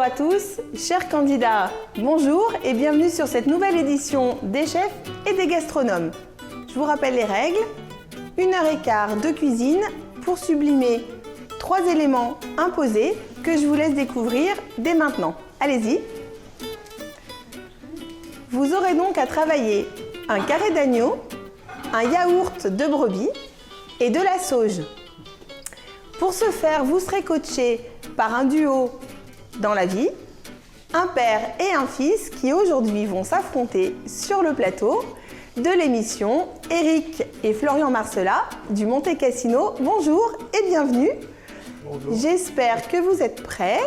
à tous, chers candidats, bonjour et bienvenue sur cette nouvelle édition des chefs et des gastronomes. Je vous rappelle les règles, 1h15 de cuisine pour sublimer 3 éléments imposés que je vous laisse découvrir dès maintenant. Allez-y. Vous aurez donc à travailler un carré d'agneau, un yaourt de brebis et de la sauge. Pour ce faire, vous serez coaché par un duo dans la vie, un père et un fils qui aujourd'hui vont s'affronter sur le plateau de l'émission Eric et Florian Marcella du Monte Cassino. Bonjour et bienvenue. Bonjour. J'espère que vous êtes prêts.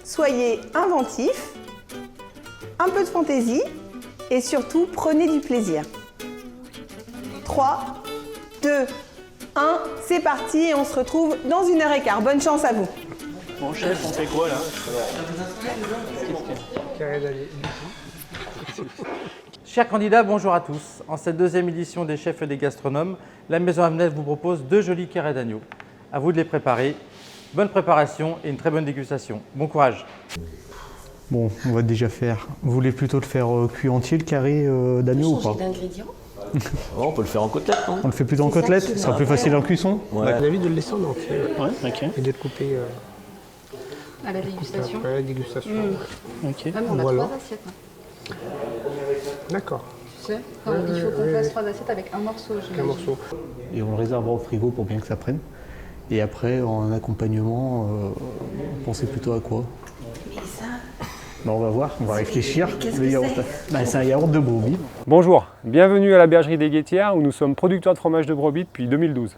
Soyez inventifs, un peu de fantaisie et surtout prenez du plaisir. 3, 2, 1, c'est parti et on se retrouve dans 1h15. Bonne chance à vous. Bon chef, on fait quoi là? Chers candidats, bonjour à tous. En cette deuxième édition des chefs et des gastronomes, la Maison Havenel vous propose 2 jolis carrés d'agneau. À vous de les préparer. Bonne préparation et une très bonne dégustation. Bon courage. Bon, on va déjà faire. Vous voulez plutôt le faire cuit entier, le carré d'agneau ou pas? D'ingrédients. Oh, on peut le faire en côtelette, non? On le fait plutôt en côtelette? Ce sera plus facile en cuisson? Ouais. On a envie de le laisser en entier. Ouais, ok. Et de le couper À la dégustation. après la dégustation. Ok. Ah, mais on a Voilà. 3 assiettes. Hein. D'accord. Tu sais, il faut qu'on fasse 3 assiettes avec un morceau. Un morceau. Et on le réservera au frigo pour bien que ça prenne. Et après, en accompagnement, vous pensez plutôt à quoi? Mais ça. On va voir, on va réfléchir. Qu'est-ce Le que yaourt, c'est un yaourt de brebis. Bonjour, bienvenue à la bergerie des Guettières où nous sommes producteurs de fromage de brebis depuis 2012.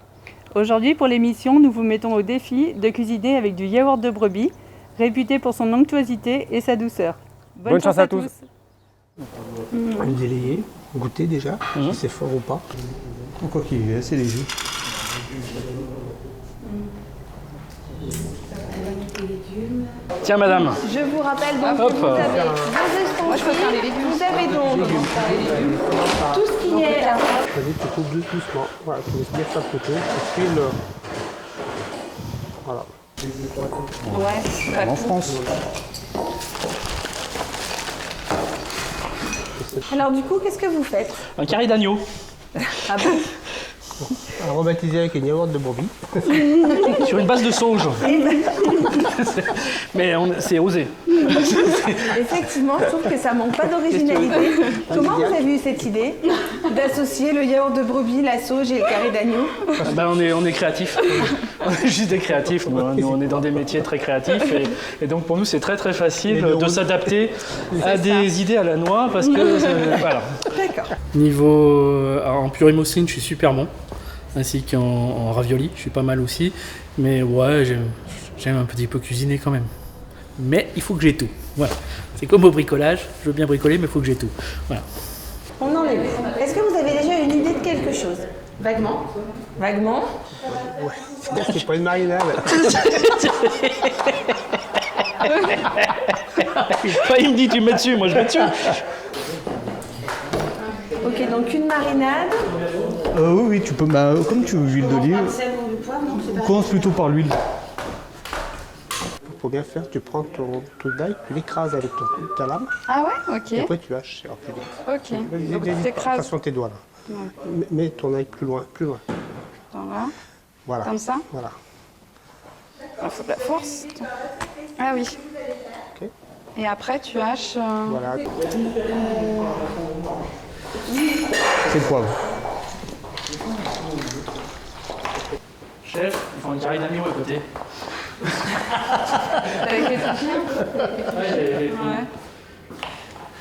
Aujourd'hui, pour l'émission, nous vous mettons au défi de cuisiner avec du yaourt de brebis, réputé pour son onctuosité et sa douceur. Bonne chance à tous. Le délayer, goûter déjà, si c'est fort ou pas. Quoi qu'il est assez léger. Tiens madame. Je vous rappelle donc Hop. que vous avez vos ustensiles, vous avez donc tout ce qui est... Vas-y, tu coupes doucement. Voilà, tu laisses bien ça le couteau. Tu files. Voilà. Ouais, En France. Alors du coup, qu'est-ce que vous faites? Un carré d'agneau. Ah bon? À rebaptiser avec une yaourt de brebis. Sur une base de sauge. Mais c'est osé. Effectivement, je trouve que ça manque pas d'originalité. Comment vous avez eu cette idée d'associer le yaourt de brebis, la sauge et le carré d'agneau? Ben, on est créatifs. On est juste des créatifs. Nous, on est dans des métiers très créatifs. Et donc pour nous, c'est très très facile de s'adapter à des idées à la noix parce que voilà. D'accord. Niveau en purée mousseline, je suis super bon, ainsi qu'en ravioli, je suis pas mal aussi. Mais ouais, j'aime un petit peu cuisiner quand même. Mais il faut que j'ai tout. Voilà. C'est comme au bricolage, je veux bien bricoler, mais il faut que j'ai tout. Voilà. On en est où? Est-ce que vous avez déjà une idée de quelque chose? Vaguement. Vaguement. C'est pas une marinade. Il me dit tu mets dessus, moi je mets dessus. Ok, donc une marinade. Oui, tu peux. Comme tu veux, huile d'olive. Commence plutôt par l'huile. Pour bien faire, tu prends ton truc d'ail, tu l'écrases avec ta lame. Ah ouais, ok. Et après tu haches. Alors, tu Ok. Donc vas-y, tu t'écrases. passe sur tes doigts là. Mets ton ail plus loin, plus loin. Là, Voilà. comme ça. Voilà. Il faut de la force. Ah oui. Ok. Et après, tu haches. Voilà. C'est le poivre. Chef, il faut un carré d'agneau à côté. Avec les tortillas. Ouais.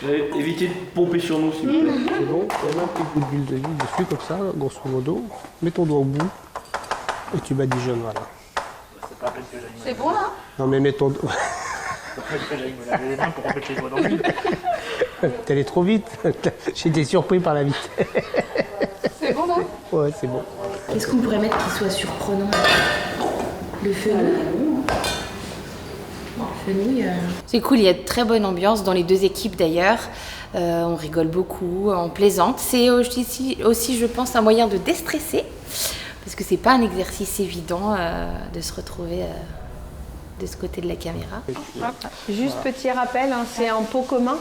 J'ai évité de pomper sur nous s'il vous plaît. C'est bon, il y a un petit coup d'huile d'olive dessus comme ça, grosso modo. Mets ton doigt au bout et tu badigeonnes, voilà. C'est bon là? Non mais mets ton doigt. Pour empêcher les doigts dans l'huile. T'es allé trop vite. J'ai été surpris par la vitesse. C'est bon là? Ouais, c'est bon. Qu'est-ce qu'on pourrait mettre qui soit surprenant? Le fenouil. C'est cool, il y a de très bonne ambiance dans les 2 équipes d'ailleurs. On rigole beaucoup, on plaisante. C'est aussi, je pense, un moyen de déstresser parce que c'est pas un exercice évident de se retrouver de ce côté de la caméra. Juste petit rappel, hein, c'est un pot commun.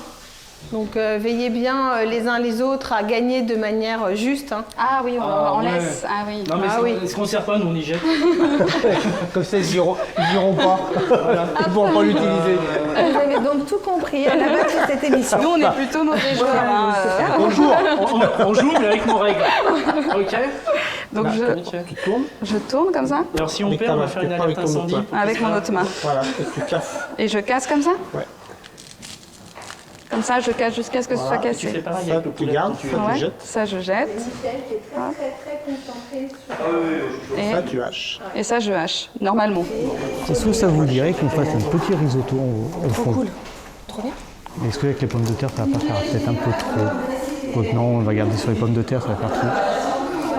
Donc veillez bien les uns les autres à gagner de manière juste. Hein. Ah oui, on ouais. laisse. Ah oui. Non mais Ah oui. est-ce qu'on ne sert pas, nous on y jette. Comme ça, ils n'iront pas. Voilà. Ils ne pourront pas l'utiliser. Vous avez donc tout compris à la base de cette émission. Nous, on est plutôt mauvais joueurs. hein. Bonjour. On joue mais avec nos règles. Ok. Donc Nickel. Tu tournes. je tourne comme ça, Alors si on Avec perd, ta on va main, faire une pas avec alerte ton autre incendie. main. avec mon autre main. Voilà, et tu casses. Et je casse comme ça Ouais. Comme ça, je casse jusqu'à ce que ce soit Tu fais cassé. pareil Ça, avec le tu poulet. gardes, quand tu- ça, tu Ouais, jettes. ça je jette. Ça, tu haches. Et ça je hache, normalement. Est-ce que ça vous dirait qu'on fasse un petit risotto au fond? Trop bien. Est-ce qu'avec les pommes de terre, ça va pas faire peut-être un peu trop? Donc non, on va garder sur les pommes de terre, ça va faire trop.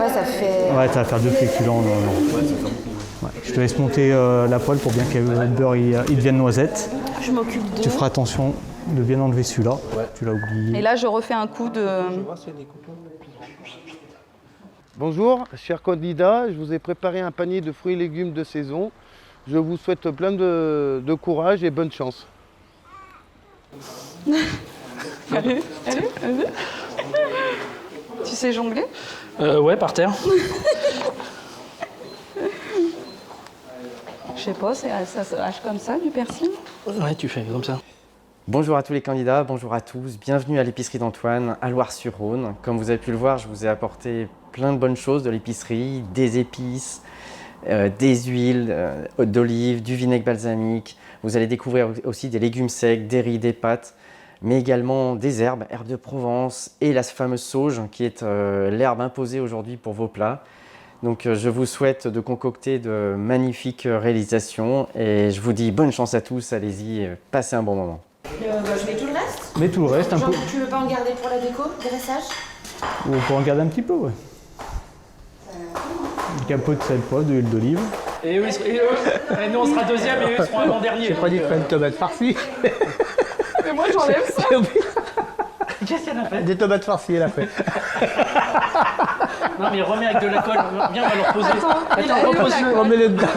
Ouais, ça fait... Ouais, ça va faire 2 féculents. Non. Ouais, je te laisse monter la poêle pour bien que le beurre il devienne noisette. Je m'occupe de... Tu feras attention de bien enlever celui-là. Tu l'as oublié. Et là, je refais un coup de... Bonjour, chers candidats, je vous ai préparé un panier de fruits et légumes de saison. Je vous souhaite plein de courage et bonne chance. Allez. Tu sais jongler? Ouais, par terre. Je sais pas, ça se hache comme ça, du persil? Ouais, tu fais comme ça. Bonjour à tous les candidats, bonjour à tous, bienvenue à l'épicerie d'Antoine, à Loire-sur-Rhône. Comme vous avez pu le voir, je vous ai apporté plein de bonnes choses de l'épicerie, des épices, des huiles d'olive, du vinaigre balsamique. Vous allez découvrir aussi des légumes secs, des riz, des pâtes, mais également des herbes de Provence et la fameuse sauge qui est l'herbe imposée aujourd'hui pour vos plats. Donc je vous souhaite de concocter de magnifiques réalisations et je vous dis bonne chance à tous, allez-y, passez un bon moment. je mets tout le reste. Mets tout le reste un peu. Tu veux pas en garder pour la déco, dressage? On peut en garder un petit peu, ouais. Un peu de sel, poivre, d'huile d'olive. Et eux, et nous on sera deuxième et eux seront avant-dernier. J'ai pas dit de faire une tomate farcie. Mais moi, j'enlève ça. Qu'est-ce qu'elle a fait? Des tomates farcies, elle a fait. Non mais remets avec de la colle, viens on va leur poser. Attends, repose-le. Remets-le dedans.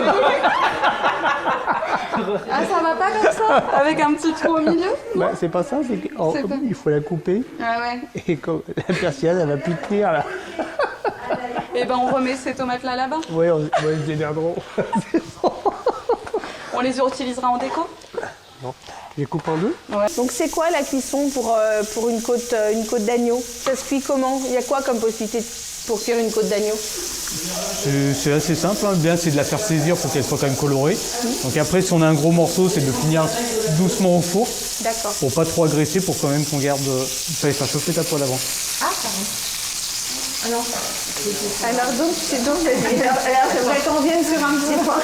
Ah, ça va pas comme ça? Avec un petit trou au milieu? Bah, c'est pas ça, c'est qu'il faut la couper. Ah ouais. Et quand la persillade, elle va plus tenir là. Et ben, on remet ces tomates-là là-bas. Ouais, on se démerderont. On les utilisera en déco? Je les coupe en deux. Donc c'est quoi la cuisson pour une côte d'agneau? Ça se cuit comment? Il y a quoi comme possibilité pour cuire une côte d'agneau? C'est assez simple, hein. Le bien c'est de la faire saisir pour qu'elle soit quand même colorée. Donc après si on a un gros morceau, c'est de finir doucement au four. D'accord. Pour pas trop agresser, pour quand même qu'on garde... Ça va faire chauffer ta poêle avant. Ah, pardon. Alors donc, vas-y. Alors, j'aimerais qu'on revienne sur un petit point.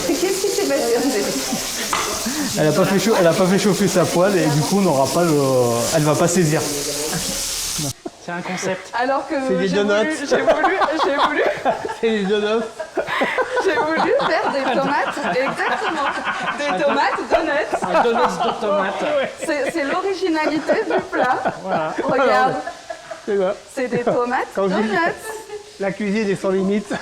Qu'est-ce qui s'est passé en fait? Elle a pas fait chauffer sa poêle et du coup on n'aura pas le... Elle va pas saisir. C'est un concept. Alors que C'est des donuts. j'ai voulu C'est les donuts. faire des tomates, exactement, des tomates donuts. Un donuts de tomates. C'est l'originalité du plat. Voilà. Regarde, C'est quoi? c'est des tomates Quand je dis- donuts. La cuisine est sans limite.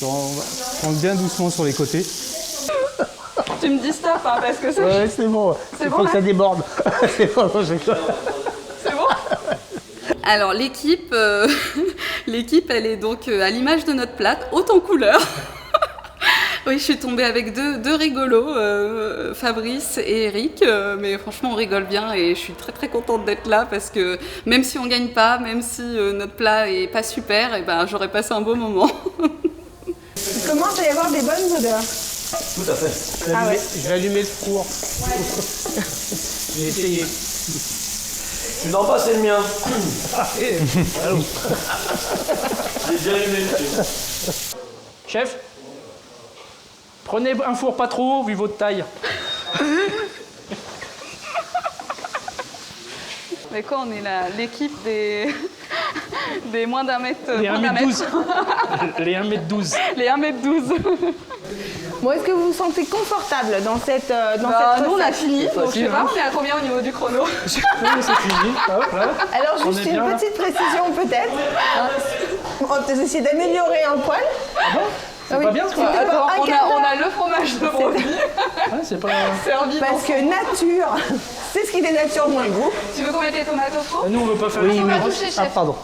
On va prendre bien doucement sur les côtés. Tu me dis stop, hein, parce que c'est Ouais, c'est bon. C'est Il bon, faut là que ça déborde. C'est bon, j'ai quoi. c'est bon. Alors l'équipe, l'équipe, elle est donc à l'image de notre plat, haute en couleur. Oui, je suis tombée avec deux rigolos, Fabrice et Eric, mais franchement on rigole bien et je suis très très contente d'être là parce que même si on gagne pas, même si notre plat est pas super, et ben j'aurais passé un beau moment. Il commence à y avoir des bonnes odeurs. Tout à fait. Je vais allumer le four. J'ai essayé. Non, pas c'est le mien. Allô. J'ai déjà allumé le feu. Chef, prenez un four pas trop haut vu votre taille. Mais quoi, on est l'équipe des moins d'un mètre. Les moins d'un 1m12. mètre. Les 1m12. Les 1m12. Bon, est-ce que vous vous sentez confortable dans cette Nous, on a fini. Donc, je sais pas, on est à combien au niveau du chrono? C'est fini. Hop, là. Alors, On juste est une bien, là. petite précision peut-être. On va peut-être essayer d'améliorer un poil. Ah bon? C'est pas bien ce qu'on a. Attends, un on quart a le fromage de brebis. Ouais, c'est pas. Servi dans Parce que nature, c'est ce qui dénature moins le goût. Tu veux qu'on mette les tomates au four? Nous, on veut pas faire Oui, le on va fromage. toucher, Ah, chef. pardon.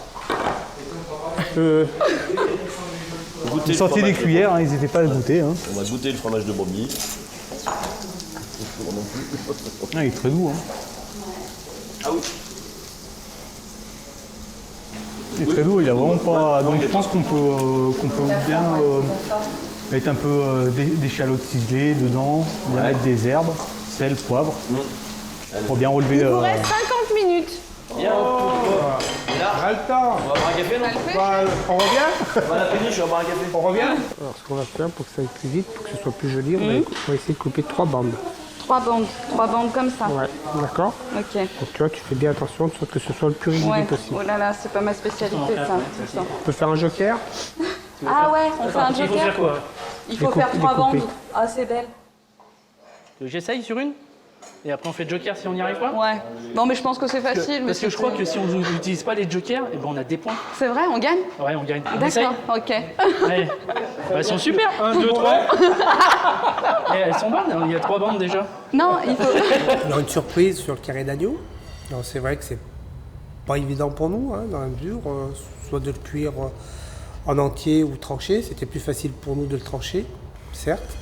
Goûtez Ils le sortaient des fromage. cuillères, hein, ils n'étaient pas à le goûter. Hein. On va goûter le fromage de brebis. Ah, il est très doux. Hein. Ah oui. Il est très doux, il a vraiment pas. Donc je pense qu'on peut bien mettre un peu d'échalotes ciselées dedans, bien mettre des herbes, sel, poivre, pour bien relever. Il vous reste 50 minutes. Bien. On a le temps. On va boire un café, non? On revient? On va la péniche, on va boire un café. On revient? Alors, ce qu'on va faire pour que ça aille plus vite, pour que ce soit plus joli, on va essayer de couper 3 bandes. 3 bandes comme ça. Ouais, d'accord? Ok. Donc tu vois, tu fais bien attention de sorte que ce soit le plus rigide Ouais. possible. Oh là là, c'est pas ma spécialité ça. tout ça. On peut faire un joker? Ah ouais, on fait un Il faut joker. faire quoi? Il faut faire 3 découper. bandes. Ah, c'est belle. J'essaye sur une? Et après, on fait joker si on n'y arrive pas? Ouais. Non, mais je pense que c'est facile. Parce que je crois que si on n'utilise pas les jokers, eh ben on a des points. C'est vrai, on gagne? Ouais, on gagne. On essaye? D'accord, ok. Ouais. Bah, elles sont super. 1, 2, 3. Et elles sont bonnes, il y a 3 bandes déjà. Non, il faut. On a une surprise sur le carré d'agneau. Non, c'est vrai que c'est pas évident pour nous, hein, dans la mesure, soit de le cuire en entier ou tranché. C'était plus facile pour nous de le trancher, certes.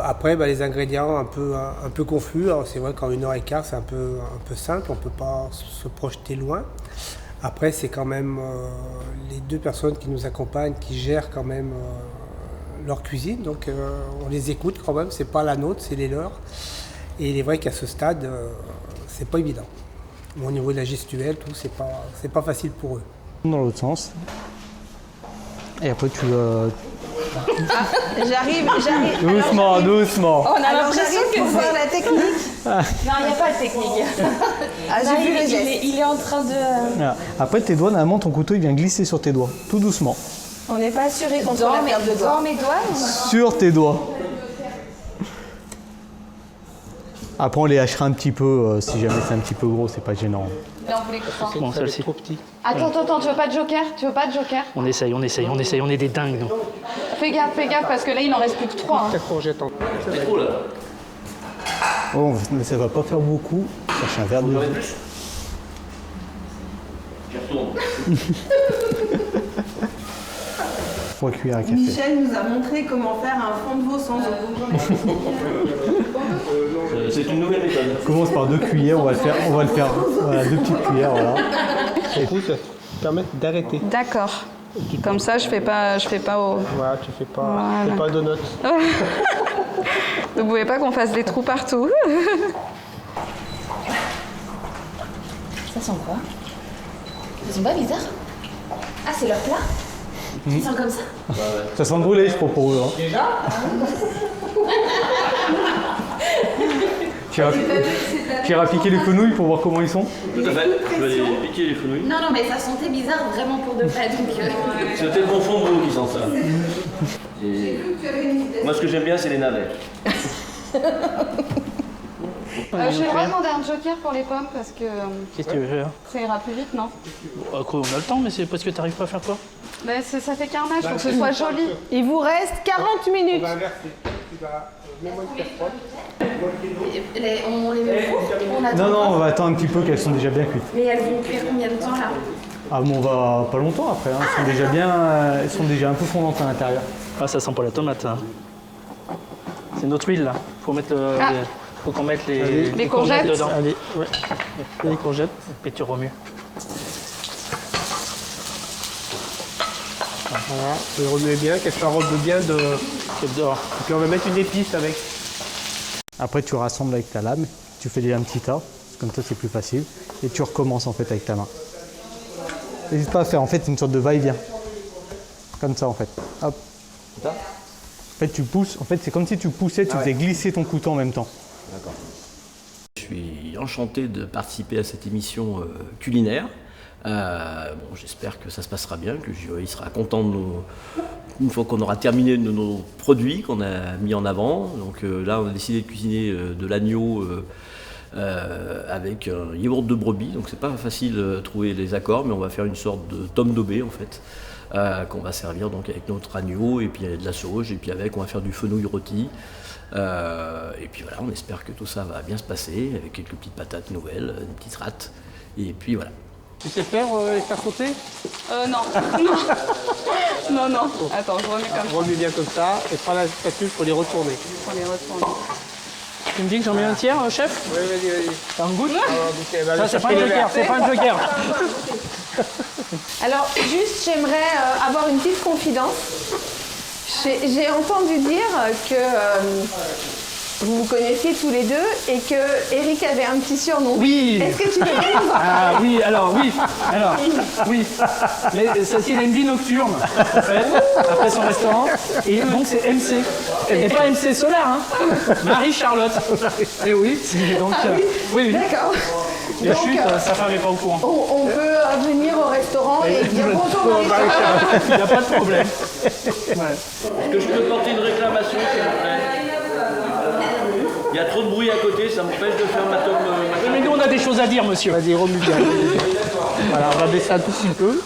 Après, les ingrédients un peu confus. Alors, c'est vrai qu'en 1h15, c'est un peu simple. On ne peut pas se projeter loin. Après, c'est quand même les 2 personnes qui nous accompagnent, qui gèrent quand même leur cuisine. Donc, on les écoute quand même. C'est pas la nôtre, c'est les leurs. Et il est vrai qu'à ce stade, c'est pas évident. Au niveau de la gestuelle, tout, c'est pas facile pour eux. Dans l'autre sens. Et après, tu. J'arrive. Doucement, doucement. On a Alors l'impression j'arrive que pour voir c'est. la technique. Non, il n'y a pas de technique. Ah, j'ai vu le geste. Il est en train de... Voilà. Après, tes doigts, normalement, ton couteau, il vient glisser sur tes doigts, tout doucement. On n'est pas assuré contre la perte de doigts. Dans mes doigts. Sur tes doigts. Après, on les hachera un petit peu, si jamais c'est un petit peu gros, c'est pas gênant. Là, on voulait que ça. Bon, celle-ci. Attends, tu veux pas de joker? On essaye, on est des dingues, nous. Fais gaffe, parce que là, il n'en reste plus que 3. La courgette en C'est trop là. Oh, mais ça va pas faire beaucoup. Cherche un verre de. Plus. J'y retourne. 3 cuillères à café. Michel nous a montré comment faire un fond de veau sans eau. C'est une nouvelle méthode. On commence par 2 cuillères, on va le faire. Voilà, 2 petites cuillères, voilà. Et tout, ça permet d'arrêter. D'accord. Comme ça, je fais pas au. Voilà, tu fais pas, Voilà. tu fais pas de notes. Vous pouvez pas qu'on fasse des trous partout. Ça sent quoi? Ils sont pas bizarres? Ah, c'est leur plat? Ils sont comme ça? Ça sent brûlé, je crois, pour eux. Hein. Tu iras piquer les fenouilles pour voir comment ils sont? Tout à fait. Je vais aller piquer les fenouilles. Non, mais ça sentait bizarre vraiment pour de vrai, donc... C'est peut-être mon fond de veau qui sent ça. Et moi, ce que j'aime bien, c'est les navets. Je vais vraiment demander un joker pour les pommes parce que Qu'est-ce que tu veux faire? ça ira plus vite, non? On a le temps, mais c'est parce que tu n'arrives pas à faire quoi? Mais ça fait carnage, faut que ce soit joli. Il vous reste 40 minutes. On les met au four? On attend Non, pas on va attendre un petit peu qu'elles sont déjà bien cuites. Mais elles vont cuire combien de temps, là? Ah bon, on va pas longtemps après, hein. Elles sont déjà un peu fondantes à l'intérieur. Ah, ça sent pas la tomate, hein. C'est notre huile, là. Faut qu'on mette les courgettes dedans. Allez, ouais. Les courgettes. Et tu remues. Voilà, et remuez bien, qu'elle soit robe bien de. Dehors. Et puis on va mettre une épice avec. Après, tu rassembles avec ta lame, tu fais déjà un petit tas, comme ça c'est plus facile, et tu recommences en fait avec ta main. N'hésite pas à faire en fait une sorte de va-et-vient. Comme ça en fait. Hop. En fait, tu pousses, en fait, c'est comme si tu poussais, tu faisais glisser ton couteau en même temps. D'accord. Je suis enchanté de participer à cette émission culinaire. Bon, j'espère que ça se passera bien, que le jury sera content de une fois qu'on aura terminé de nos produits qu'on a mis en avant. Donc là, on a décidé de cuisiner de l'agneau avec un yaourt de brebis. Donc c'est pas facile de trouver les accords, mais on va faire une sorte de tome d'obé en fait. qu'on va servir donc avec notre agneau et puis de la sauge et puis avec on va faire du fenouil rôti. Et puis voilà, on espère que tout ça va bien se passer avec quelques petites patates nouvelles, une petite rate et puis voilà. Tu sais faire les faire sauter? Non. Non. Attends, je remets comme ça. Remets bien comme ça et prends la spatule pour les retourner. Pour les retourner. Tu me dis que j'en mets un tiers, chef? Oui, vas-y. T'as un goût? Ça, c'est pas un joker, c'est pas un joker. Alors, juste, j'aimerais avoir une petite confidence. J'ai entendu dire que vous vous connaissiez tous les deux et que Eric avait un petit surnom. Oui. Est-ce que tu peux bien nous en parler? Ah oui, alors oui. Mais ça, il a une vie nocturne, en fait, après son restaurant. Et donc c'est MC. Et pas MC Solar, hein. Marie-Charlotte. Et oui, c'est donc. Oui. D'accord. Et chut, sa femme n'est pas au courant. On peut venir au restaurant et dire bonjour Marie-Charlotte. Il n'y a pas de problème. Est-ce que je peux porter une réclamation, s'il vous plaît? Il y a trop de bruit à côté, ça m'empêche de faire ma tome. Mais nous, on a des choses à dire, monsieur. Vas-y, remue bien. Voilà, on va baisser un tout petit peu.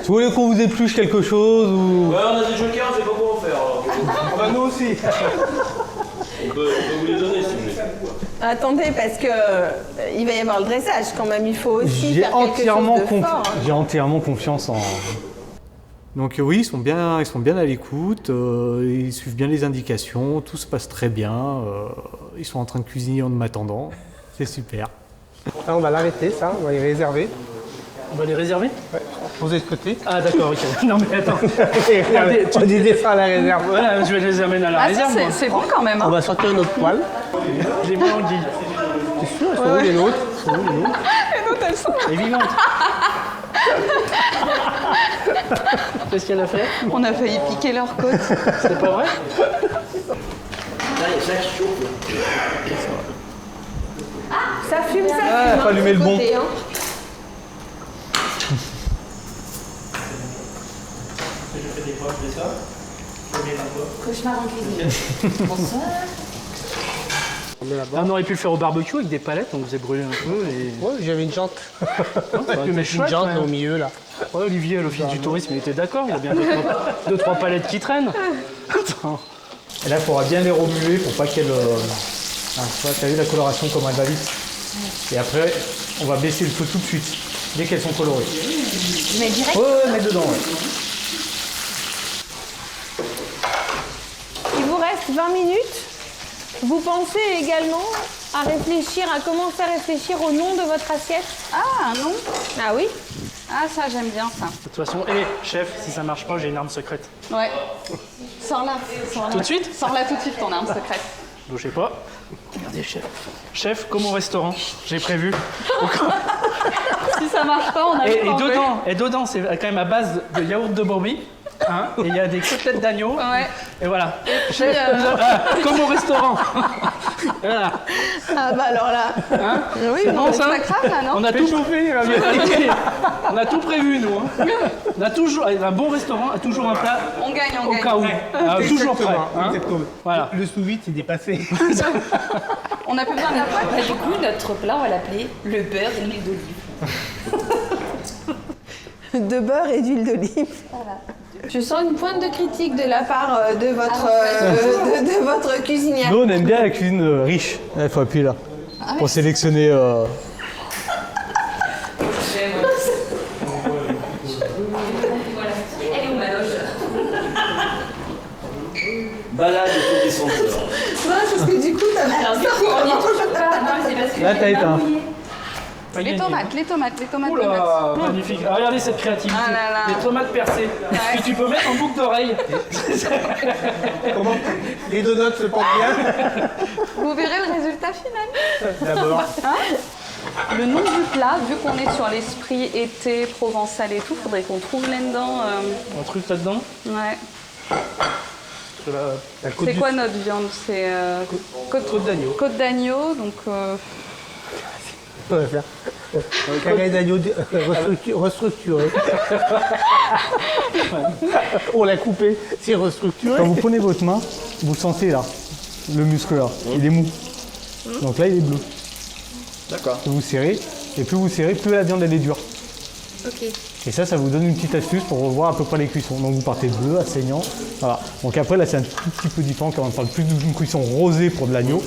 Tu voulez qu'on vous épluche quelque chose ou... Ouais, on a des jokers, on sait pas quoi en faire. Alors. Bah, nous aussi. On peut vous les donner, si vous voulez. Attendez, parce que il va y avoir le dressage quand même. Il faut aussi faire quelque chose de fort. J'ai entièrement confiance en... Donc oui, ils sont bien à l'écoute, ils suivent bien les indications, tout se passe très bien, ils sont en train de cuisiner en m'attendant, c'est super. Là, on va l'arrêter, ça, on va les réserver. On va les réserver? Ouais, poser de côté. Ah d'accord, ok. Non mais attends. On dit des ça à la réserve. Voilà, je vais les amener à la réserve. Ça, c'est bon quand même. On va sortir notre poêle. J'ai mis en guille. C'est sûr, elles sont où les nôtres? Les nôtres, elles sont. Et vivante. Qu'est-ce qu'elle a fait? On a failli piquer leur côte. C'est pas vrai? Là, il y a ça qui chauffe. Ça fume, ça fume. faut allumer le bon. Côté, hein. Cauchemar en cuisine. Bonsoir. On aurait pu le faire au barbecue avec des palettes, on faisait brûler un peu. Et... Ouais, j'avais une jante. Tu mets Une jante au milieu, là. Ouais, Olivier, à l'office du tourisme, il était d'accord, il y a bien deux, trois palettes qui traînent. Attends. Et là, il faudra bien les remuer pour pas qu'elles... tu vois, t'as vu la coloration comme elle va vite. Et après, on va baisser le feu tout de suite, dès qu'elles sont colorées. Mais direct. Ouais, mets dedans, ouais. Il vous reste 20 minutes. Vous pensez également à commencer à réfléchir au nom de votre assiette? Ah, non. Ah oui? Ah, ça, j'aime bien ça. De toute façon, chef, si ça marche pas, j'ai une arme secrète. Ouais. Sors-la. Tout de suite? Sors-la tout de suite, ton arme secrète. Bougez pas. Regardez, chef. Chef, comme au restaurant, j'ai prévu. Si ça marche pas, on a le plan B. Et dedans, c'est quand même à base de yaourt de brebis. Hein, et il y a des côtelettes d'agneau. Ouais. Et voilà. Chef, comme au restaurant. Voilà. Ah bah alors là. Hein, oui, c'est bon, ça. Ça crame là, non? On a tout chauffé. On a tout prévu, nous. Hein. On a toujours un bon restaurant a toujours un plat. On gagne, au cas où. Toujours prêt. Hein. Voilà. Le sous-vide, c'est dépassé. On n'a plus besoin de la poêle. Bah, du coup, notre plat, on va l'appeler le beurre et l'huile d'olive. De beurre et d'huile d'olive. Voilà. Je sens une pointe de critique de la part de votre cuisinière. Nous, on aime bien la cuisine riche. Il faut appuyer là, pour sélectionner... Balade et tout des senteurs. Ouais, parce que du coup, t'as Alors, du coup, on n'y touche pas. Non, c'est parce que Là, t'as éteint. Les tomates. Oula, magnifique. Ah, regardez cette créativité. Ah là là. Des tomates percées. Que tu peux mettre en boucle d'oreille. Comment les donuts se portent bien? Vous verrez le résultat final. D'abord. Le nom du plat, vu qu'on est sur l'esprit été, provençal et tout, faudrait qu'on trouve là-dedans. Un truc là-dedans. Ouais. C'est quoi notre viande? C'est Côte d'agneau. côte d'agneau, donc. On va faire carré d'agneau restructuré. On l'a coupé, c'est restructuré. Quand vous prenez votre main, vous sentez là, le muscle là, il est mou. Donc là, il est bleu. D'accord. Vous serrez, et plus vous serrez, plus la viande elle est dure. Ok. Et ça vous donne une petite astuce pour revoir à peu près les cuissons. Donc vous partez de bleu à saignant. Voilà. Donc après là c'est un tout petit peu différent quand on parle plus d'une cuisson rosée pour de l'agneau.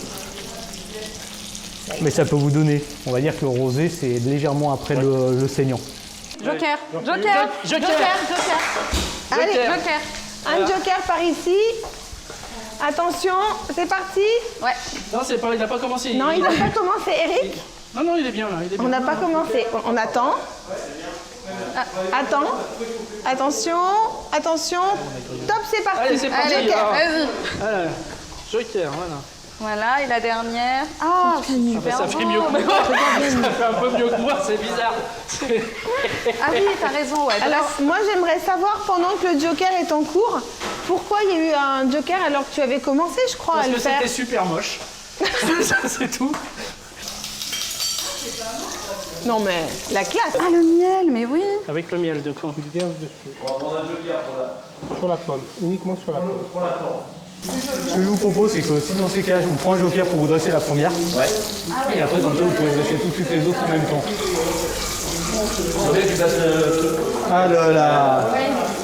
Mais ça peut vous donner, on va dire que le rosé c'est légèrement après le saignant. Joker. Allez, Joker. un joker par ici. Attention, c'est parti. Ouais. Non, c'est pas, il n'a pas commencé. Non, il n'a pas commencé, Eric. Non, il est bien là. Il est bien. On n'a pas commencé. On attend. Attends. Attention. Top, c'est parti. Allez, c'est parti. Allez, alors. vas-y. Voilà. Joker, voilà. Voilà, et la dernière. Ah, super Ça fait beau. mieux que moi. Ça fait un peu mieux que moi, c'est bizarre. Ah oui, t'as raison, ouais. Alors, moi, j'aimerais savoir, pendant que le joker est en cours, pourquoi il y a eu un joker alors que tu avais commencé, je crois, Parce à le que faire. c'était super moche. Ça, c'est tout. Non, mais la classe. Ah, le miel, mais oui. Avec le miel de camp. Sur la pomme, uniquement sur la pomme. Ce que je vous propose, c'est que si dans ces cas, je vous prends un joker pour vous dresser la première. Ouais. Et après, dans le temps, vous pouvez dresser tout de suite les autres en même temps. Ah,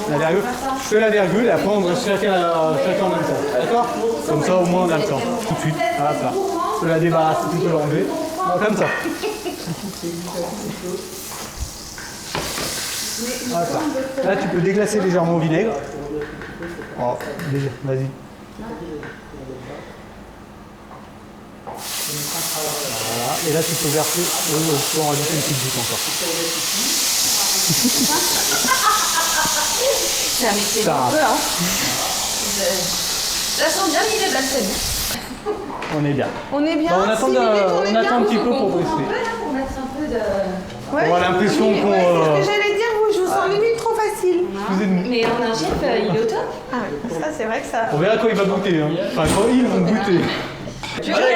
la virgule. Je fais la virgule et après, on dresse chacun en même temps. D'accord? Comme ça, au moins, on a le temps. Tout de suite. Voilà, ça. Je la débarrasse, tu peux l'enlever. Comme ça. Voilà, ça. Là, tu peux déglacer légèrement au vinaigre. Oh, vas-y. Voilà, et là tu peux verser, tu peux en rajouter une petite goutte encore. Ça m'était Ça un peu, hein. Ça sent bien l'idée de la scène. On est bien. On est bien. Bah, on attend, 6 minutes, on attend un petit peu pour On dresser. peut là pour mettre un peu de... Ouais, On a l'impression qu'on... Ouais, c'est ce que j'allais dire, vous, je vous sens limite trop facile. Excusez-nous. Mais on a un chef, il est au top. Ah oui, ça, c'est vrai que ça... On verra quand il va goûter. Hein. Enfin, quand ils vont goûter. Joker.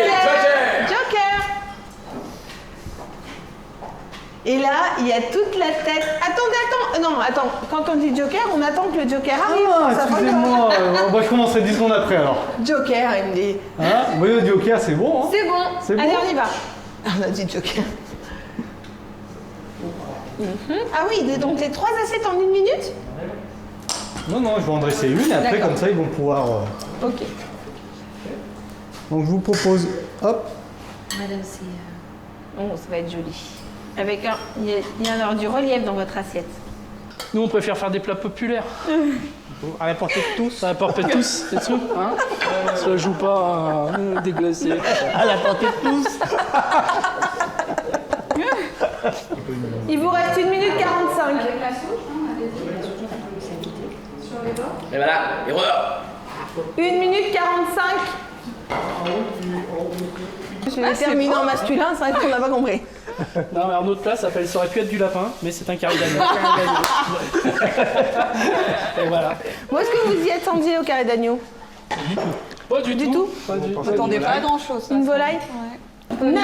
Et là, il y a toute la tête... Attends. Quand on dit joker, on attend que le joker arrive. Ah, Ça va excusez-moi. Moi, je commencerai 10 secondes après alors. Joker, il me dit... Hein? Oui, le joker, c'est bon. Hein? C'est bon. C'est Allez, bon. on y va. On a dit joker. Ah oui, donc les 3 assiettes en 1 minute? Non, je vais en dresser une et après, D'accord. comme ça, ils vont pouvoir... Ok. Donc, je vous propose... Hop. Madame, c'est... Oh, ça va être joli. Avec un... Il y a alors du relief dans votre assiette. Nous, on préfère faire des plats populaires. À la portée de tous. À la portée de tous, c'est tout. Hein, ça joue pas à déglacé. À la portée de tous. Il vous reste 1 minute 45. Avec la sauce, on avait dit. Sur les bords. Et voilà, erreur. 1 minute 45. Je l'ai terminé en masculin, c'est vrai qu'on n'a pas compris. Non, mais Arnaud de place s'appelle ça aurait pu être du lapin, mais c'est un carré d'agneau. Et voilà. Où est-ce que vous y attendiez au carré d'agneau? Pas du tout. Pas Attendez pas à grand chose. Une volaille? 9,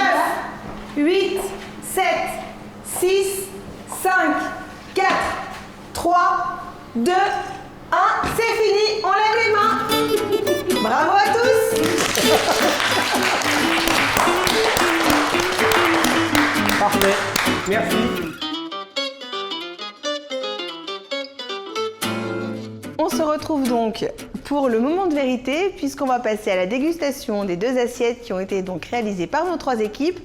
8, 7, 6, 5, 4, 3, 2, 1. C'est fini, on lève les mains. Bravo à tous. Parfait. Merci. On se retrouve donc pour le moment de vérité, puisqu'on va passer à la dégustation des 2 assiettes qui ont été donc réalisées par nos 3 équipes,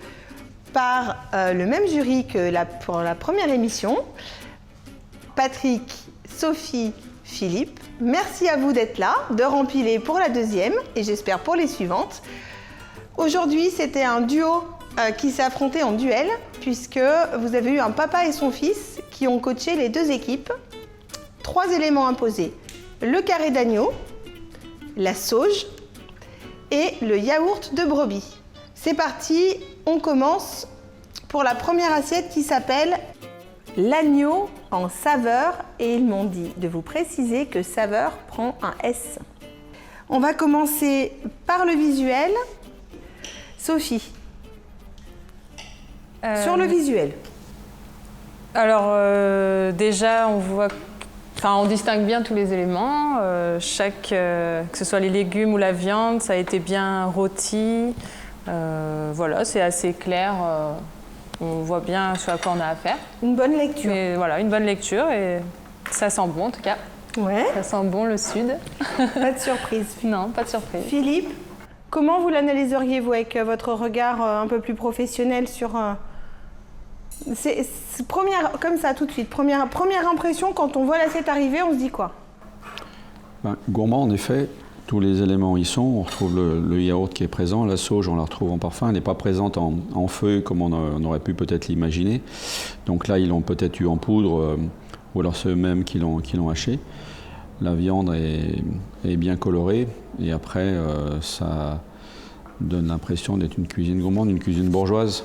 par le même jury que pour la première émission. Patrick, Sophie, Philippe, merci à vous d'être là, de rempiler pour la 2e et j'espère pour les suivantes. Aujourd'hui, c'était un duo qui s'est affronté en duel, puisque vous avez eu un papa et son fils qui ont coaché les 2 équipes. 3 éléments imposés: le carré d'agneau, la sauge et le yaourt de brebis. C'est parti, on commence pour la première assiette qui s'appelle l'agneau en saveur, et ils m'ont dit de vous préciser que saveur prend un S. On va commencer par le visuel. Sophie, sur le visuel. Alors déjà, on voit, on distingue bien tous les éléments. Que ce soit les légumes ou la viande, ça a été bien rôti. Voilà, c'est assez clair. on voit bien ce à quoi on a affaire. Une bonne lecture. Mais voilà, une bonne lecture et ça sent bon en tout cas. Ouais. Ça sent bon le sud. Pas de surprise. Non, pas de surprise. Philippe, comment vous l'analyseriez-vous avec votre regard un peu plus professionnel sur... première, comme ça tout de suite, première impression, quand on voit l'assiette arriver, on se dit quoi? Gourmand, en effet, tous les éléments y sont. On retrouve le yaourt qui est présent, la sauge, on la retrouve en parfum. Elle n'est pas présente en feuille comme on aurait pu peut-être l'imaginer. Donc là, ils l'ont peut-être eu en poudre, ou alors ceux mêmes qui l'ont haché. La viande est bien colorée, et après, ça donne l'impression d'être une cuisine gourmande, une cuisine bourgeoise.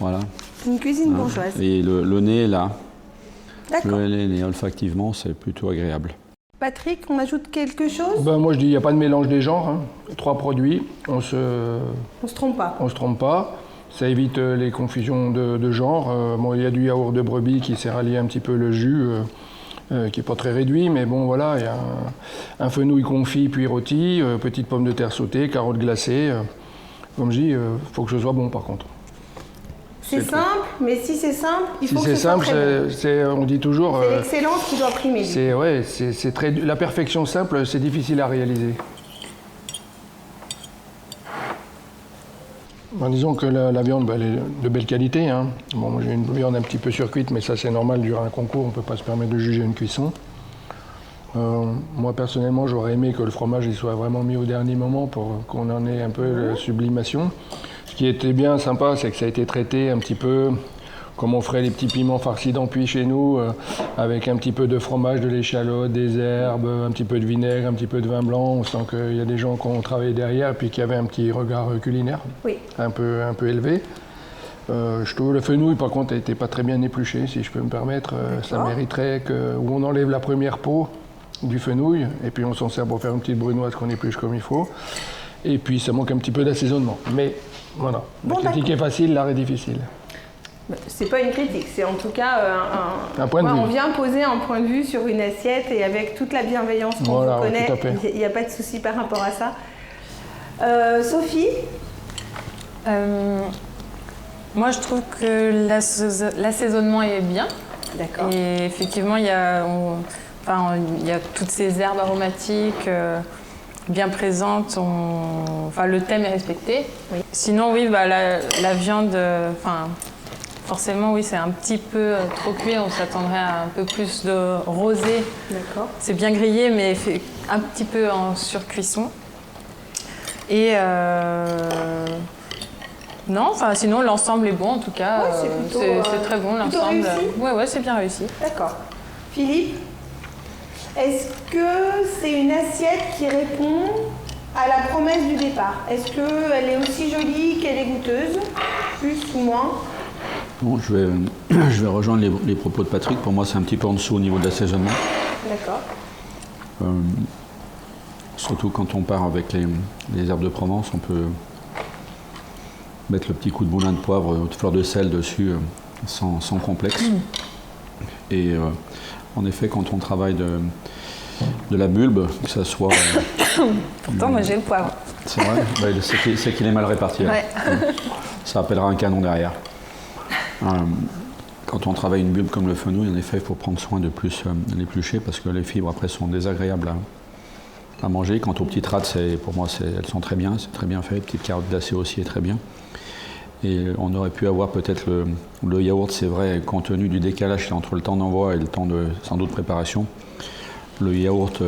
Voilà. Une cuisine bourgeoise. Et le nez est là. D'accord. Le nez, olfactivement, c'est plutôt agréable. Patrick, on ajoute quelque chose? Moi je dis il n'y a pas de mélange des genres, hein. 3 produits, on se trompe pas. On se trompe pas, ça évite les confusions de genres. Il y a du yaourt de brebis qui sert à lier un petit peu le jus, qui n'est pas très réduit, mais bon voilà, il y a un fenouil confit puis rôti, petites pommes de terre sautées, carottes glacées. Comme je dis, faut que ce soit bon par contre. C'est simple, mais si c'est simple, il faut que ce simple, soit très bon. on dit toujours... C'est l'excellence qui doit primer. La perfection simple, c'est difficile à réaliser. Disons que la viande, elle est de belle qualité. Hein. Bon, j'ai une viande un petit peu surcuite, mais ça c'est normal, durant un concours, on ne peut pas se permettre de juger une cuisson. Moi personnellement, j'aurais aimé que le fromage il soit vraiment mis au dernier moment pour qu'on en ait un peu la sublimation. Ce qui était bien sympa, c'est que ça a été traité un petit peu comme on ferait les petits piments farcis d'empuis chez nous, avec un petit peu de fromage, de l'échalote, des herbes, un petit peu de vinaigre, un petit peu de vin blanc. On sent qu'il y a des gens qui ont travaillé derrière et puis qui avaient un petit regard culinaire, un peu élevé. Je trouve le fenouil, par contre, n'était pas très bien épluché, si je peux me permettre. Ça mériterait où on enlève la première peau du fenouil et puis on s'en sert pour faire une petite brunoise qu'on épluche comme il faut. Et puis ça manque un petit peu d'assaisonnement. Mais voilà, la critique est facile, l'art est difficile. C'est pas une critique, c'est en tout cas un point de vue. On vient poser un point de vue sur une assiette et avec toute la bienveillance qu'on vous connaît, il n'y a pas de souci par rapport à ça. Sophie, moi je trouve que l'assaisonnement est bien. D'accord. Et effectivement, il y a toutes ces herbes aromatiques bien présentes. Le thème est respecté. Oui. Sinon, oui, la viande, forcément, oui, c'est un petit peu trop cuit. On s'attendrait à un peu plus de rosé. D'accord. C'est bien grillé, mais fait un petit peu en surcuisson. Et sinon, l'ensemble est bon, en tout cas. Ouais, c'est très bon, l'ensemble. Ouais, c'est bien réussi. D'accord. Philippe, est-ce que c'est une assiette qui répond à la promesse du départ? Est-ce qu'elle est aussi jolie qu'elle est goûteuse? Plus ou moins? Bon, je vais rejoindre les propos de Patrick. Pour moi, c'est un petit peu en dessous au niveau de l'assaisonnement. D'accord. Surtout quand on part avec les herbes de Provence, on peut mettre le petit coup de boulin de poivre, de fleur de sel dessus, sans complexe. Et en effet, quand on travaille de la bulbe, que ça soit... Pourtant, moi j'ai le poivre. C'est vrai, c'est qu'il est mal réparti. Ouais. Ça appellera un canon derrière. Quand on travaille une bulbe comme le fenouil, en effet, il faut prendre soin de plus l'éplucher parce que les fibres après sont désagréables à manger. Quant aux petites râtes, pour moi, elles sont très bien, c'est très bien fait. Les petites carottes glacées aussi est très bien. Et on aurait pu avoir peut-être le yaourt, c'est vrai, compte tenu du décalage entre le temps d'envoi et le temps de sans doute préparation. Le yaourt,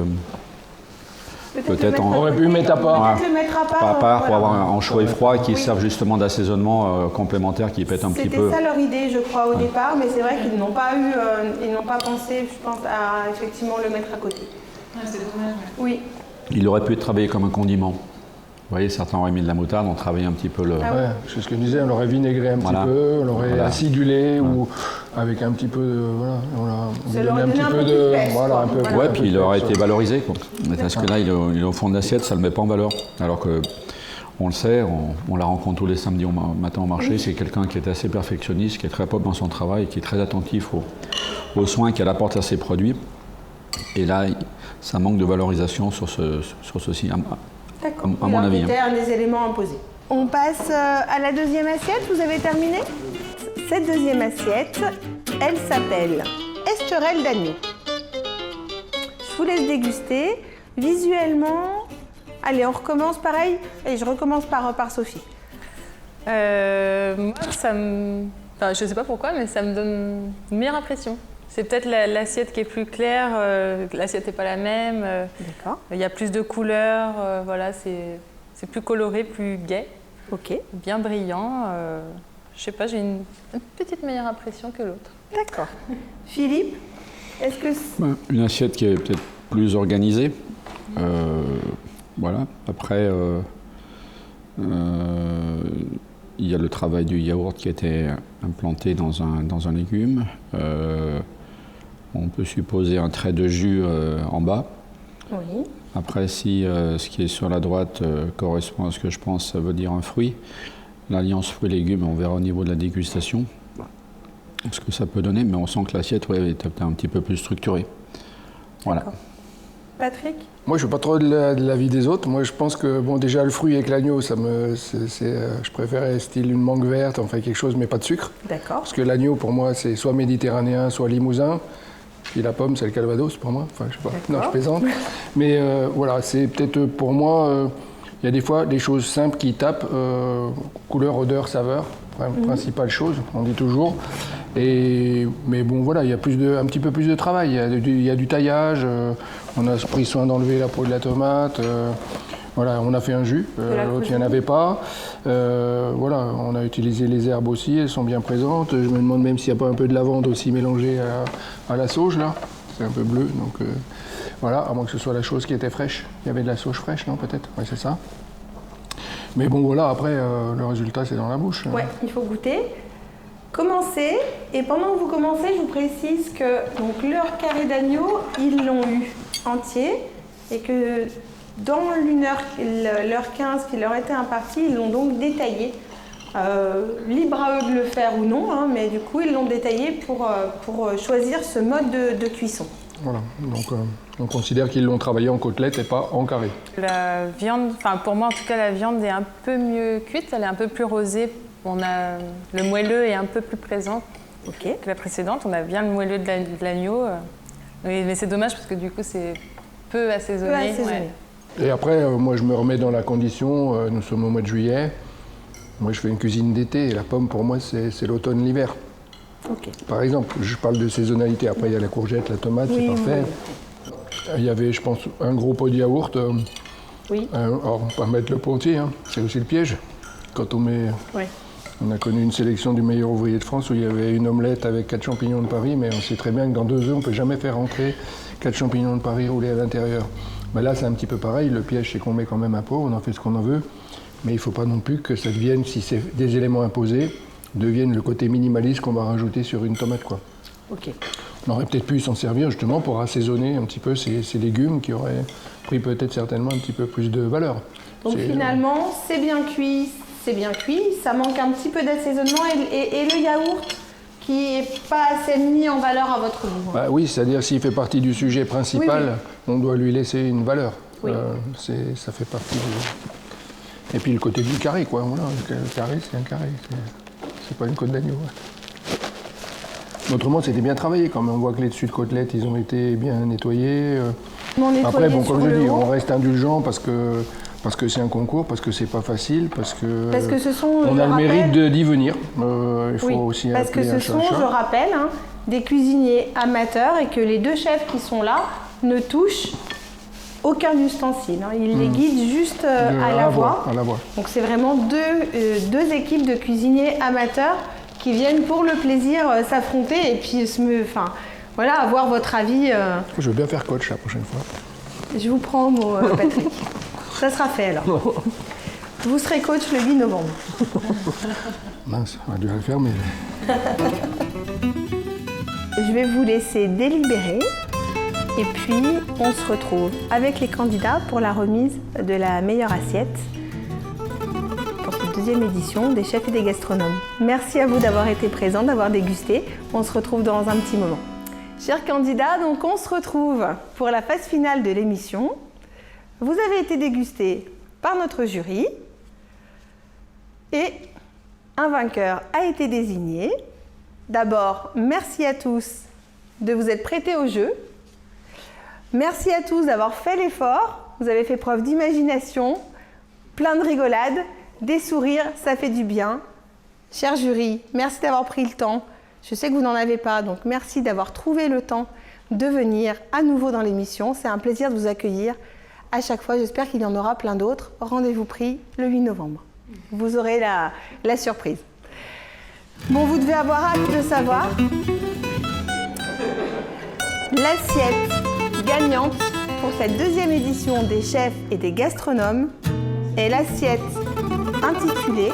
peut-être on aurait pu mettre à part. Peut-être le mettre à part. Pour avoir un chaud et froid qui servent justement d'assaisonnement complémentaire qui pète un petit peu. C'était ça leur idée, je crois, au départ, mais c'est vrai qu'ils n'ont pas pensé, je pense, à effectivement le mettre à côté. C'est dommage. Oui. Il aurait pu être travaillé comme un condiment. Vous voyez, certains auraient mis de la moutarde, on travaillait un petit peu le... Ouais, c'est ce que je disais, on l'aurait vinaigré un petit peu, on l'aurait acidulé ou avec un petit peu de... Ça leur donnait un peu de peste. Ouais, puis il aurait été valorisé, quoi. Parce que là, il est au fond de l'assiette, ça ne le met pas en valeur. Alors que, on le sait, on la rencontre tous les samedis matin au marché, c'est quelqu'un qui est assez perfectionniste, qui est très propre dans son travail, qui est très attentif aux soins qu'elle apporte à ses produits. Et là, ça manque de valorisation sur ceci. D'accord. À mon avis. C'était un des éléments imposés. On passe à la deuxième assiette. Vous avez terminé? Cette deuxième assiette, elle s'appelle Esterelle d'agneau. Je vous laisse déguster. Visuellement, allez, on recommence pareil. Allez, je recommence par Sophie. Moi, enfin, je ne sais pas pourquoi, mais ça me donne une meilleure impression. C'est peut-être l'assiette qui est plus claire, l'assiette n'est pas la même. D'accord. Il y a plus de couleurs, voilà, c'est plus coloré, plus gai. Ok. Bien brillant. Je sais pas, j'ai une petite meilleure impression que l'autre. D'accord. Philippe, est-ce que... Une assiette qui est peut-être plus organisée. Voilà. Après, il y a le travail du yaourt qui a été implanté dans un légume. On peut supposer un trait de jus en bas. Oui. Après, si ce qui est sur la droite correspond à ce que je pense, ça veut dire un fruit. L'alliance fruits-légumes, on verra au niveau de la dégustation ce que ça peut donner, mais on sent que l'assiette est un petit peu plus structurée. Voilà. Patrick? Moi, je ne suis pas trop de l'avis des autres. Moi, je pense que, bon, déjà, le fruit avec l'agneau, je préférais style une mangue verte, enfin quelque chose, mais pas de sucre. D'accord. Parce que l'agneau, pour moi, c'est soit méditerranéen, soit limousin. Puis la pomme, c'est le calvados, pour moi. Enfin, je sais pas. Non, je plaisante. Mais voilà, c'est peut-être pour moi, il y a des fois des choses simples qui tapent, couleur, odeur, saveur. Principale chose, on dit toujours. Mais bon, voilà, il y a un petit peu plus de travail. Il y a du taillage, on a pris soin d'enlever la peau de la tomate. Voilà, on a fait un jus, l'autre, il n'y en avait pas. Voilà, on a utilisé les herbes aussi, elles sont bien présentes. Je me demande même s'il n'y a pas un peu de lavande aussi mélangée à la sauge, là. C'est un peu bleu, donc voilà, à moins que ce soit la chose qui était fraîche. Il y avait de la sauge fraîche, non, peut-être? Oui, c'est ça. Mais bon, voilà, après, le résultat, c'est dans la bouche. Ouais, il faut goûter. Commencez, et pendant que vous commencez, je vous précise que donc, leur carré d'agneau, ils l'ont eu entier, et que dans l'heure 15 qui leur était impartie, ils l'ont donc détaillé. Libre à eux de le faire ou non, hein, mais du coup, ils l'ont détaillé pour choisir ce mode de cuisson. Voilà, donc on considère qu'ils l'ont travaillé en côtelette et pas en carré. La viande, enfin pour moi en tout cas, la viande est un peu mieux cuite, elle est un peu plus rosée. Le moelleux est un peu plus présent que la précédente. On a bien le moelleux de l'agneau, mais c'est dommage parce que du coup c'est peu assaisonné. Ouais. Et après, moi je me remets dans la condition, nous sommes au mois de juillet, moi je fais une cuisine d'été et la pomme pour moi c'est l'automne-l'hiver. Okay. Par exemple, je parle de saisonnalité, après il y a la courgette, la tomate, c'est parfait. Il y avait, je pense, un gros pot de yaourt. Oui. Alors, on va pas mettre le pot entier, hein. C'est aussi le piège. Quand on met... Oui. On a connu une sélection du meilleur ouvrier de France où il y avait une omelette avec 4 champignons de Paris, mais on sait très bien que dans 2 œufs, on ne peut jamais faire rentrer 4 champignons de Paris roulés à l'intérieur. Mais là, c'est un petit peu pareil. Le piège, c'est qu'on met quand même un pot, on en fait ce qu'on en veut. Mais il ne faut pas non plus que ça devienne, si c'est des éléments imposés, devienne le côté minimaliste qu'on va rajouter sur une tomate, quoi. Ok. On aurait peut-être pu s'en servir justement pour assaisonner un petit peu ces légumes qui auraient pris peut-être certainement un petit peu plus de valeur. Donc finalement, c'est bien cuit, ça manque un petit peu d'assaisonnement et le yaourt qui n'est pas assez mis en valeur à votre goût. Bah oui, c'est-à-dire s'il fait partie du sujet principal, on doit lui laisser une valeur. Oui. Ça fait partie du... Et puis le côté du carré, quoi. Voilà, le carré, c'est un carré. C'est pas une côte d'agneau. Autrement, c'était bien travaillé quand même. On voit que les dessus de côtelettes, ils ont été bien nettoyés. Après, bon, comme je dis, on reste indulgent parce que c'est un concours, parce que c'est pas facile, parce que ce sont, on a le mérite d'y venir. Il faut aussi parce que ce sont, je rappelle, hein, des cuisiniers amateurs et que les 2 chefs qui sont là ne touchent aucun ustensile. Hein. Ils les guident juste à la voix. Donc c'est vraiment deux équipes de cuisiniers amateurs qui viennent pour le plaisir s'affronter et puis avoir votre avis. Je veux bien faire coach la prochaine fois. Je vous prends au mot, Patrick. Ça sera fait alors. Vous serez coach le 8 novembre. Mince, on va dû le faire, mais... Je vais vous laisser délibérer. Et puis, on se retrouve avec les candidats pour la remise de la meilleure assiette pour cette 2e édition des chefs et des gastronomes. Merci à vous d'avoir été présents, d'avoir dégusté. On se retrouve dans un petit moment. Chers candidats, donc on se retrouve pour la phase finale de l'émission. Vous avez été dégustés par notre jury et un vainqueur a été désigné. D'abord, merci à tous de vous être prêtés au jeu. Merci à tous d'avoir fait l'effort. Vous avez fait preuve d'imagination, plein de rigolades, des sourires, ça fait du bien. Cher jury, merci d'avoir pris le temps. Je sais que vous n'en avez pas, donc merci d'avoir trouvé le temps de venir à nouveau dans l'émission. C'est un plaisir de vous accueillir à chaque fois. J'espère qu'il y en aura plein d'autres. Rendez-vous pris le 8 novembre. Vous aurez la surprise. Bon, vous devez avoir hâte de savoir. L'assiette gagnante pour cette deuxième édition des chefs et des gastronomes est l'assiette intitulée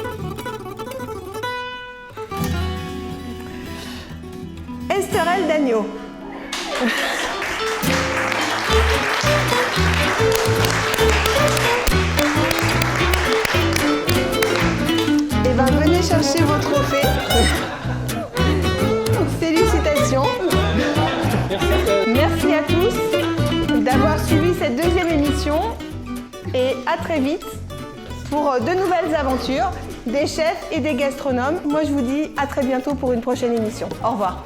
Esterelle d'agneau. Eh bien, venez chercher vos trophées. Félicitations. Merci à tous d'avoir suivi cette deuxième émission et à très vite pour de nouvelles aventures des chefs et des gastronomes. Moi, je vous dis à très bientôt pour une prochaine émission. Au revoir.